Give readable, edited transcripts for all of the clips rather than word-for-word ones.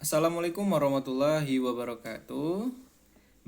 Assalamualaikum warahmatullahi wabarakatuh.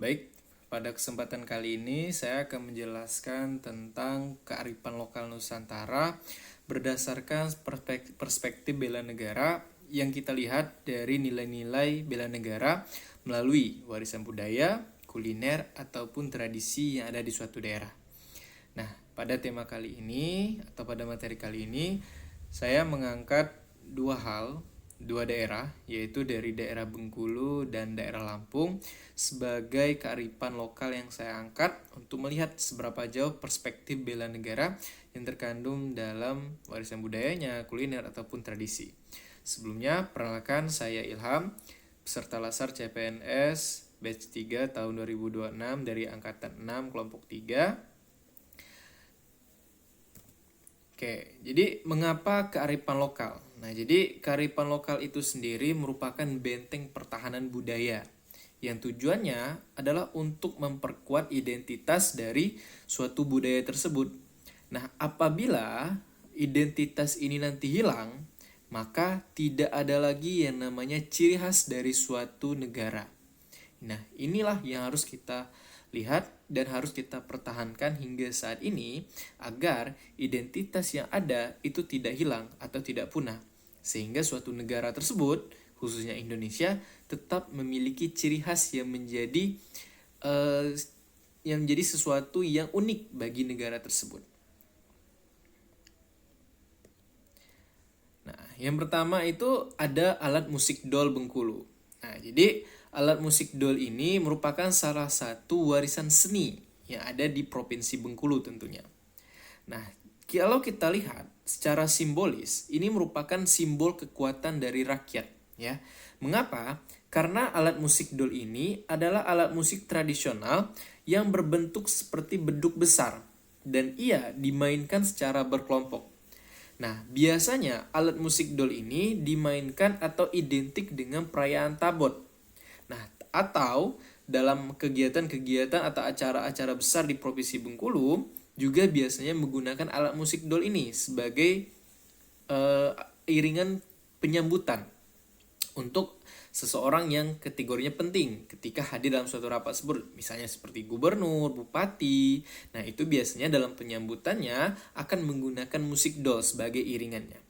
Baik, pada kesempatan kali ini saya akan menjelaskan tentang kearifan lokal Nusantara berdasarkan perspektif bela negara yang kita lihat dari nilai-nilai bela negara melalui warisan budaya, kuliner, ataupun tradisi yang ada di suatu daerah. Nah, pada tema kali ini atau pada materi kali ini saya mengangkat dua daerah, yaitu dari daerah Bengkulu dan daerah Lampung sebagai kearifan lokal yang saya angkat untuk melihat seberapa jauh perspektif bela negara yang terkandung dalam warisan budayanya, kuliner, ataupun tradisi. Sebelumnya, perkenalkan saya Ilham, peserta Lasar CPNS batch 3 tahun 2026 dari angkatan 6 kelompok 3. Oke, jadi mengapa kearifan lokal? Nah, jadi kearifan lokal itu sendiri merupakan benteng pertahanan budaya yang tujuannya adalah untuk memperkuat identitas dari suatu budaya tersebut. Nah, apabila identitas ini nanti hilang, maka tidak ada lagi yang namanya ciri khas dari suatu negara. Nah, inilah yang harus kita lihat dan harus kita pertahankan hingga saat ini agar identitas yang ada itu tidak hilang atau tidak punah. Sehingga suatu negara tersebut, khususnya Indonesia, tetap memiliki ciri khas yang menjadi sesuatu yang unik bagi negara tersebut. Nah, yang pertama itu ada alat musik dol Bengkulu. Nah, jadi alat musik dol ini merupakan salah satu warisan seni yang ada di Provinsi Bengkulu tentunya. Nah, kalau kita lihat secara simbolis, ini merupakan simbol kekuatan dari rakyat, ya. Mengapa? Karena alat musik dol ini adalah alat musik tradisional yang berbentuk seperti beduk besar dan ia dimainkan secara berkelompok. Nah, biasanya alat musik dol ini dimainkan atau identik dengan perayaan Tabot. Nah, atau dalam kegiatan-kegiatan atau acara-acara besar di Provinsi Bengkulu juga biasanya menggunakan alat musik dol ini sebagai iringan penyambutan untuk seseorang yang kategorinya penting ketika hadir dalam suatu rapat tersebut, misalnya seperti gubernur, bupati. Nah, itu biasanya dalam penyambutannya akan menggunakan musik dol sebagai iringannya.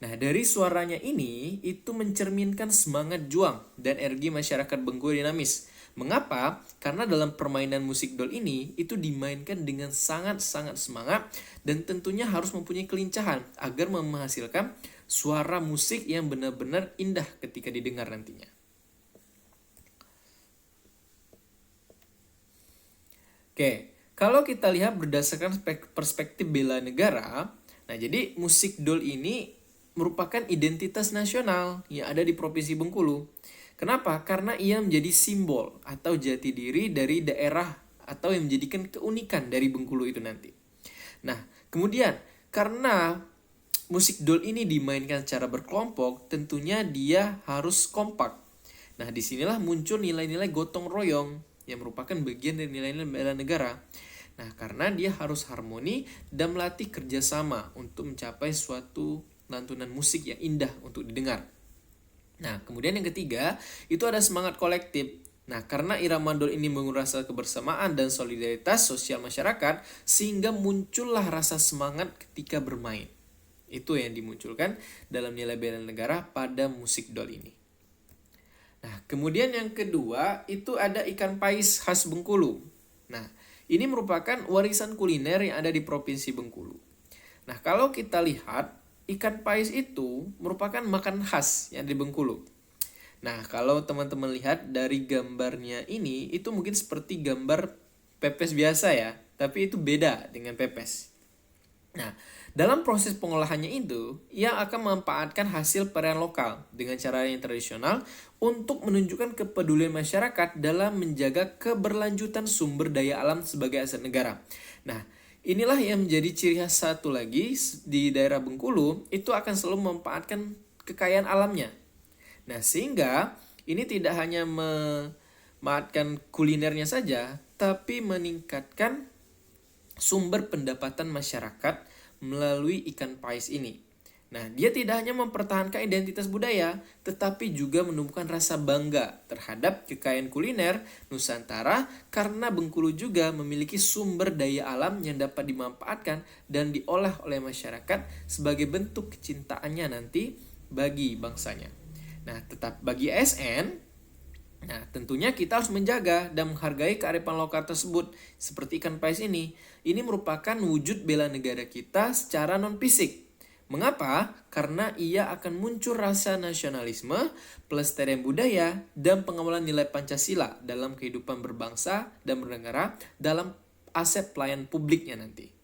Nah, dari suaranya ini itu mencerminkan semangat juang dan energi masyarakat Bengkulu dinamis. Mengapa? Karena dalam permainan musik dol ini itu dimainkan dengan sangat-sangat semangat dan tentunya harus mempunyai kelincahan agar menghasilkan suara musik yang benar-benar indah ketika didengar nantinya. Oke, kalau kita lihat berdasarkan perspektif bela negara, nah jadi musik dol ini merupakan identitas nasional yang ada di Provinsi Bengkulu. Kenapa? Karena ia menjadi simbol atau jati diri dari daerah atau yang menjadikan keunikan dari Bengkulu itu nanti. Nah, kemudian karena musik dol ini dimainkan secara berkelompok, tentunya dia harus kompak. Nah, disinilah muncul nilai-nilai gotong royong yang merupakan bagian dari nilai-nilai bela negara. Nah, karena dia harus harmoni dan melatih kerjasama untuk mencapai suatu lantunan musik yang indah untuk didengar. Nah, kemudian yang ketiga, itu ada semangat kolektif. Nah, karena irama dol ini menguras rasa kebersamaan dan solidaritas sosial masyarakat, sehingga muncullah rasa semangat ketika bermain. Itu yang dimunculkan dalam nilai bela negara pada musik dol ini. Nah, kemudian yang kedua itu ada ikan pais khas Bengkulu. Nah, ini merupakan warisan kuliner yang ada di Provinsi Bengkulu. Nah, kalau kita lihat, ikan pais itu merupakan makan khas yang di Bengkulu. Nah, kalau teman-teman lihat dari gambarnya ini, itu mungkin seperti gambar pepes biasa ya, tapi itu beda dengan pepes. Nah, dalam proses pengolahannya itu, ia akan memanfaatkan hasil perairan lokal dengan cara yang tradisional untuk menunjukkan kepedulian masyarakat dalam menjaga keberlanjutan sumber daya alam sebagai aset negara. Nah, inilah yang menjadi ciri khas satu lagi di daerah Bengkulu, itu akan selalu memanfaatkan kekayaan alamnya. Nah, sehingga ini tidak hanya memanfaatkan kulinernya saja, tapi meningkatkan sumber pendapatan masyarakat melalui ikan pais ini. Nah, dia tidak hanya mempertahankan identitas budaya, tetapi juga menumbuhkan rasa bangga terhadap kekayaan kuliner Nusantara karena Bengkulu juga memiliki sumber daya alam yang dapat dimanfaatkan dan diolah oleh masyarakat sebagai bentuk kecintaannya nanti bagi bangsanya. Nah, tetap bagi ASN, nah, tentunya kita harus menjaga dan menghargai kearifan lokal tersebut seperti ikan pais ini. Ini merupakan wujud bela negara kita secara non-fisik. Mengapa? Karena ia akan muncul rasa nasionalisme, pelestarian budaya, dan pengawalan nilai Pancasila dalam kehidupan berbangsa dan bernegara dalam aset pelayan publiknya nanti.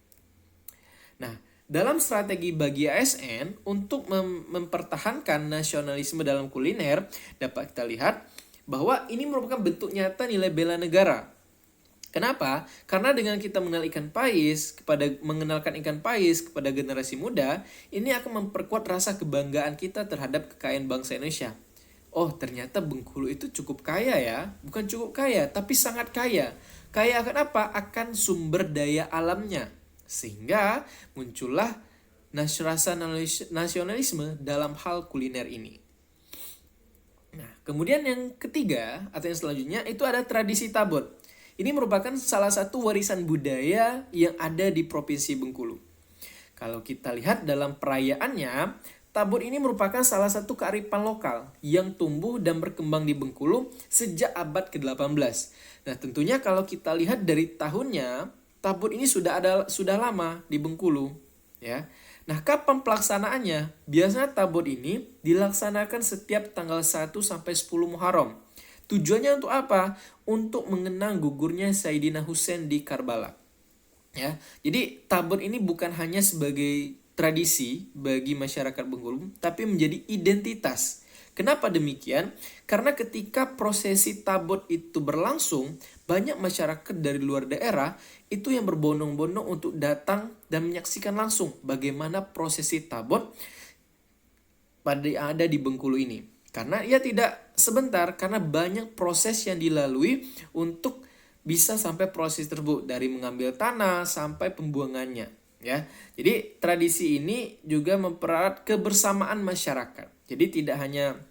Nah, dalam strategi bagi ASN untuk mempertahankan nasionalisme dalam kuliner, dapat kita lihat bahwa ini merupakan bentuk nyata nilai bela negara. Kenapa? Karena dengan kita mengenalkan ikan pais kepada generasi muda, ini akan memperkuat rasa kebanggaan kita terhadap kekayaan bangsa Indonesia. Oh, ternyata Bengkulu itu cukup kaya ya. Bukan cukup kaya, tapi sangat kaya. Kaya akan apa? Akan sumber daya alamnya. Sehingga muncullah rasa nasionalisme dalam hal kuliner ini. Nah, kemudian yang ketiga atau yang selanjutnya itu ada tradisi tabot. Ini merupakan salah satu warisan budaya yang ada di Provinsi Bengkulu. Kalau kita lihat dalam perayaannya, tabot ini merupakan salah satu kearifan lokal yang tumbuh dan berkembang di Bengkulu sejak abad ke-18. Nah, tentunya kalau kita lihat dari tahunnya, tabot ini sudah lama di Bengkulu, ya. Nah, kapan pelaksanaannya? Biasanya tabot ini dilaksanakan setiap tanggal 1 sampai 10 Muharram. Tujuannya untuk apa? Untuk mengenang gugurnya Sayyidina Husain di Karbala. Ya, jadi tabot ini bukan hanya sebagai tradisi bagi masyarakat Bengkulu, tapi menjadi identitas. Kenapa demikian? Karena ketika prosesi tabot itu berlangsung, banyak masyarakat dari luar daerah itu yang berbondong-bondong untuk datang dan menyaksikan langsung bagaimana prosesi tabot ada di Bengkulu ini. Karena ia tidak sebentar, karena banyak proses yang dilalui untuk bisa sampai proses tersebut, dari mengambil tanah sampai pembuangannya, ya. Jadi tradisi ini juga mempererat kebersamaan masyarakat. Jadi tidak hanya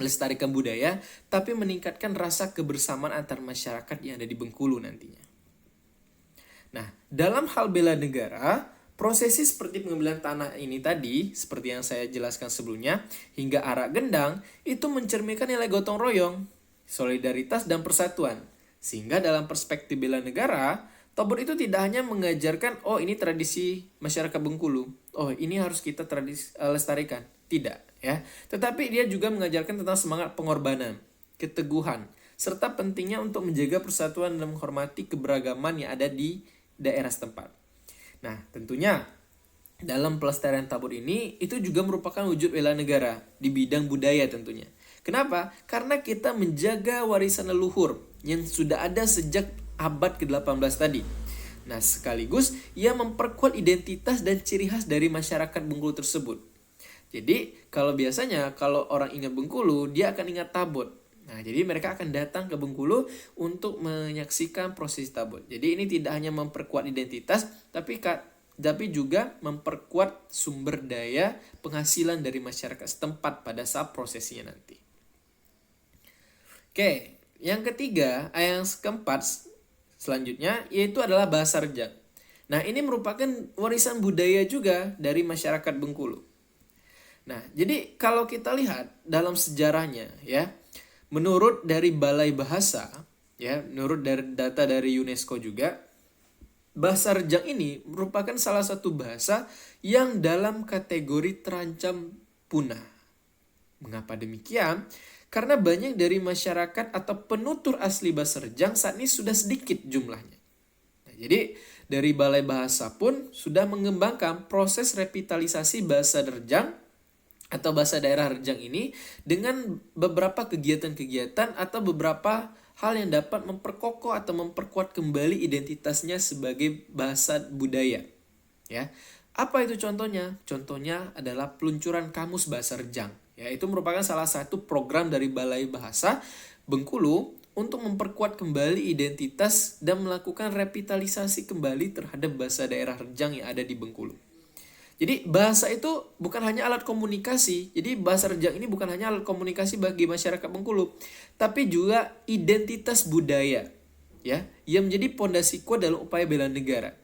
melestarikan budaya, tapi meningkatkan rasa kebersamaan antar masyarakat yang ada di Bengkulu nantinya. Nah, dalam hal bela negara, prosesi seperti pengambilan tanah ini tadi, seperti yang saya jelaskan sebelumnya, hingga arak gendang, itu mencerminkan nilai gotong royong, solidaritas, dan persatuan. Sehingga dalam perspektif bela negara, tabot itu tidak hanya mengajarkan, oh ini tradisi masyarakat Bengkulu, oh ini harus kita lestarikan. Tidak, ya. Tetapi dia juga mengajarkan tentang semangat pengorbanan, keteguhan, serta pentingnya untuk menjaga persatuan dan menghormati keberagaman yang ada di daerah setempat. Nah, tentunya dalam pelestarian tabot ini itu juga merupakan wujud bela negara di bidang budaya tentunya. Kenapa? Karena kita menjaga warisan leluhur yang sudah ada sejak abad ke-18 tadi. Nah, sekaligus ia memperkuat identitas dan ciri khas dari masyarakat Bengkulu tersebut. Jadi, kalau biasanya kalau orang ingat Bengkulu, dia akan ingat tabot. Nah, jadi mereka akan datang ke Bengkulu untuk menyaksikan proses tabot. Jadi ini tidak hanya memperkuat identitas, tapi juga memperkuat sumber daya penghasilan dari masyarakat setempat pada saat prosesinya nanti. Oke, yang ketiga, yang keempat selanjutnya yaitu adalah bahasa Rejang. Nah, ini merupakan warisan budaya juga dari masyarakat Bengkulu. Nah, jadi kalau kita lihat dalam sejarahnya, ya, menurut dari Balai Bahasa, ya, menurut dari data dari UNESCO juga, bahasa Rejang ini merupakan salah satu bahasa yang dalam kategori terancam punah. Mengapa demikian? Karena banyak dari masyarakat atau penutur asli bahasa Rejang saat ini sudah sedikit jumlahnya. Nah, jadi dari Balai Bahasa pun sudah mengembangkan proses revitalisasi bahasa Rejang atau bahasa daerah Rejang ini dengan beberapa kegiatan-kegiatan atau beberapa hal yang dapat memperkokoh atau memperkuat kembali identitasnya sebagai bahasa budaya. Ya, apa itu contohnya? Contohnya adalah peluncuran kamus bahasa Rejang. Ya, itu merupakan salah satu program dari Balai Bahasa Bengkulu untuk memperkuat kembali identitas dan melakukan revitalisasi kembali terhadap bahasa daerah Rejang yang ada di Bengkulu. Jadi bahasa itu bukan hanya alat komunikasi. Jadi bahasa Rejang ini bukan hanya alat komunikasi bagi masyarakat Bengkulu, tapi juga identitas budaya, ya, yang menjadi pondasi kuat dalam upaya bela negara.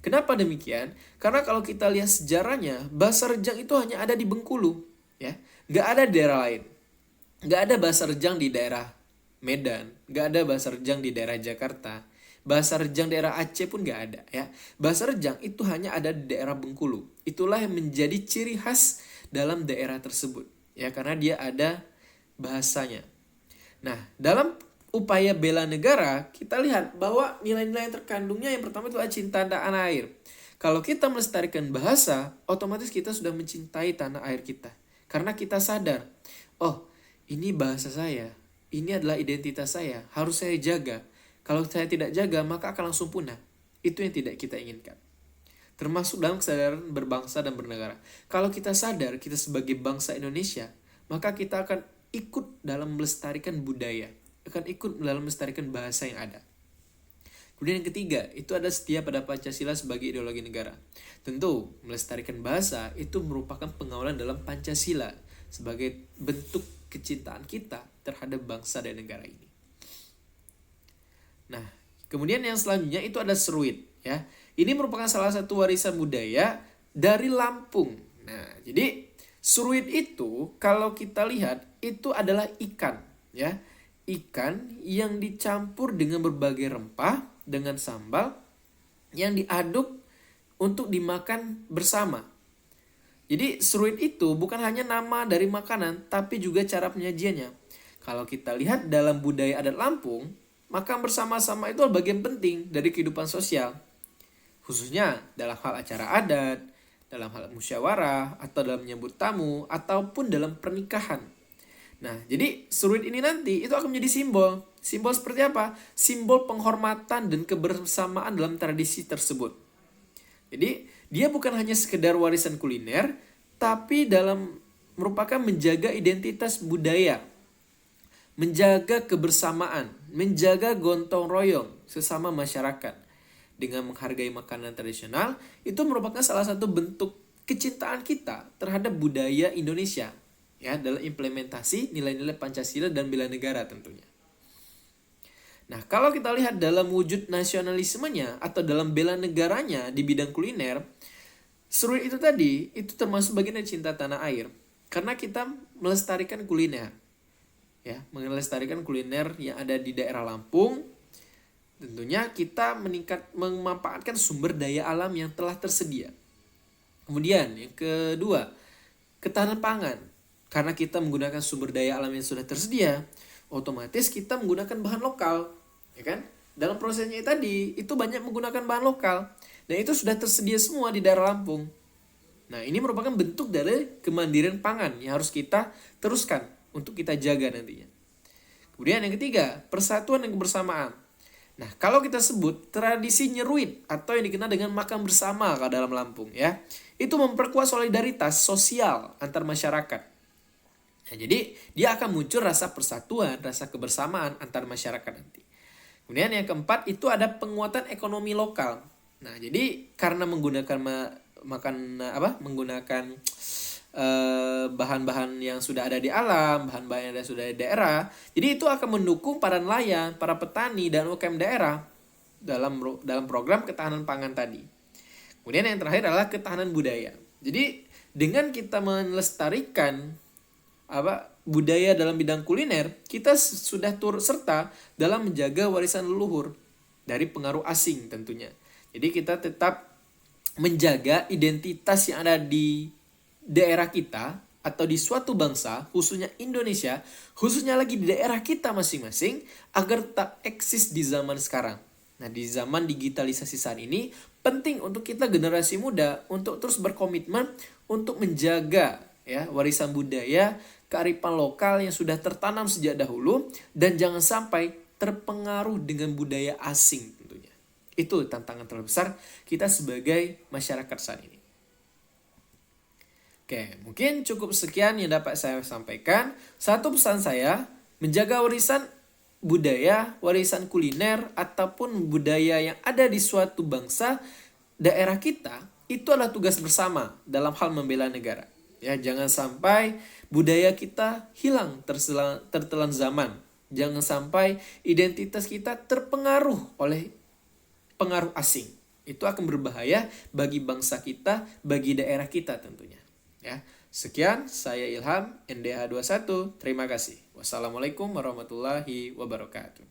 Kenapa demikian? Karena kalau kita lihat sejarahnya, bahasa Rejang itu hanya ada di Bengkulu, ya, nggak ada di daerah lain. Nggak ada bahasa Rejang di daerah Medan, nggak ada bahasa Rejang di daerah Jakarta. Bahasa Rejang daerah Aceh pun nggak ada, ya. Bahasa Rejang itu hanya ada di daerah Bengkulu. Itulah yang menjadi ciri khas dalam daerah tersebut, ya, karena dia ada bahasanya. Nah, dalam upaya bela negara, kita lihat bahwa nilai-nilai yang terkandungnya yang pertama itu adalah cinta tanah air. Kalau kita melestarikan bahasa, otomatis kita sudah mencintai tanah air kita. Karena kita sadar, oh, ini bahasa saya, ini adalah identitas saya, harus saya jaga. Kalau saya tidak jaga, maka akan langsung punah. Itu yang tidak kita inginkan. Termasuk dalam kesadaran berbangsa dan bernegara. Kalau kita sadar kita sebagai bangsa Indonesia, maka kita akan ikut dalam melestarikan budaya, akan ikut dalam melestarikan bahasa yang ada. Kemudian yang ketiga, itu ada setia pada Pancasila sebagai ideologi negara. Tentu, melestarikan bahasa itu merupakan pengawalan dalam Pancasila sebagai bentuk kecintaan kita terhadap bangsa dan negara ini. Nah, kemudian yang selanjutnya itu ada seruit, ya. Ini merupakan salah satu warisan budaya dari Lampung. Nah, jadi seruit itu kalau kita lihat itu adalah ikan, ya. Ikan yang dicampur dengan berbagai rempah dengan sambal yang diaduk untuk dimakan bersama. Jadi seruit itu bukan hanya nama dari makanan, tapi juga cara penyajiannya. Kalau kita lihat dalam budaya adat Lampung, makan bersama-sama itu adalah bagian penting dari kehidupan sosial. Khususnya dalam hal acara adat, dalam hal musyawarah, atau dalam menyambut tamu, ataupun dalam pernikahan. Nah, jadi seruit ini nanti itu akan menjadi simbol. Simbol seperti apa? Simbol penghormatan dan kebersamaan dalam tradisi tersebut. Jadi, dia bukan hanya sekedar warisan kuliner, tapi dalam merupakan menjaga identitas budaya, menjaga kebersamaan, menjaga gotong royong sesama masyarakat. Dengan menghargai makanan tradisional, itu merupakan salah satu bentuk kecintaan kita terhadap budaya Indonesia, ya, dalam implementasi nilai-nilai Pancasila dan bela negara tentunya. Nah, kalau kita lihat dalam wujud nasionalismenya atau dalam bela negaranya di bidang kuliner, seruit itu tadi itu termasuk bagian dari cinta tanah air, karena kita melestarikan kuliner, ya, melestarikan kuliner yang ada di daerah Lampung. Tentunya kita memanfaatkan sumber daya alam yang telah tersedia. Kemudian yang kedua, ketahanan pangan. Karena kita menggunakan sumber daya alam yang sudah tersedia, otomatis kita menggunakan bahan lokal, ya kan? Dalam prosesnya tadi itu banyak menggunakan bahan lokal, dan itu sudah tersedia semua di daerah Lampung. Nah, ini merupakan bentuk dari kemandirian pangan yang harus kita teruskan untuk kita jaga nantinya. Kemudian yang ketiga, persatuan dan kebersamaan. Nah, kalau kita sebut tradisi nyeruit atau yang dikenal dengan makan bersama ke dalam Lampung, ya, itu memperkuat solidaritas sosial antar masyarakat. Nah, jadi dia akan muncul rasa persatuan, rasa kebersamaan antar masyarakat nanti. Kemudian yang keempat itu ada penguatan ekonomi lokal. Nah, jadi karena menggunakan menggunakan bahan-bahan yang sudah ada di alam, bahan-bahan yang sudah ada di daerah. Jadi itu akan mendukung para nelayan, para petani dan UMKM daerah dalam program ketahanan pangan tadi. Kemudian yang terakhir adalah ketahanan budaya. Jadi dengan kita melestarikan budaya dalam bidang kuliner, kita sudah turut serta dalam menjaga warisan leluhur dari pengaruh asing tentunya. Jadi kita tetap menjaga identitas yang ada di daerah kita atau di suatu bangsa, khususnya Indonesia, khususnya lagi di daerah kita masing-masing, agar tetap eksis di zaman sekarang. Nah, di zaman digitalisasi saat ini, penting untuk kita generasi muda untuk terus berkomitmen untuk menjaga, ya, warisan budaya, kearifan lokal yang sudah tertanam sejak dahulu, dan jangan sampai terpengaruh dengan budaya asing tentunya. Itu tantangan terbesar kita sebagai masyarakat saat ini. Oke, mungkin cukup sekian yang dapat saya sampaikan. Satu pesan saya, menjaga warisan budaya, warisan kuliner, ataupun budaya yang ada di suatu bangsa, daerah kita, Itu adalah tugas bersama dalam hal membela negara. Ya, jangan sampai budaya kita hilang tertelan zaman. Jangan sampai identitas kita terpengaruh oleh pengaruh asing. Itu akan berbahaya bagi bangsa kita, bagi daerah kita tentunya. Ya. Sekian, saya Ilham, NDH 21. Terima kasih. Wassalamualaikum warahmatullahi wabarakatuh.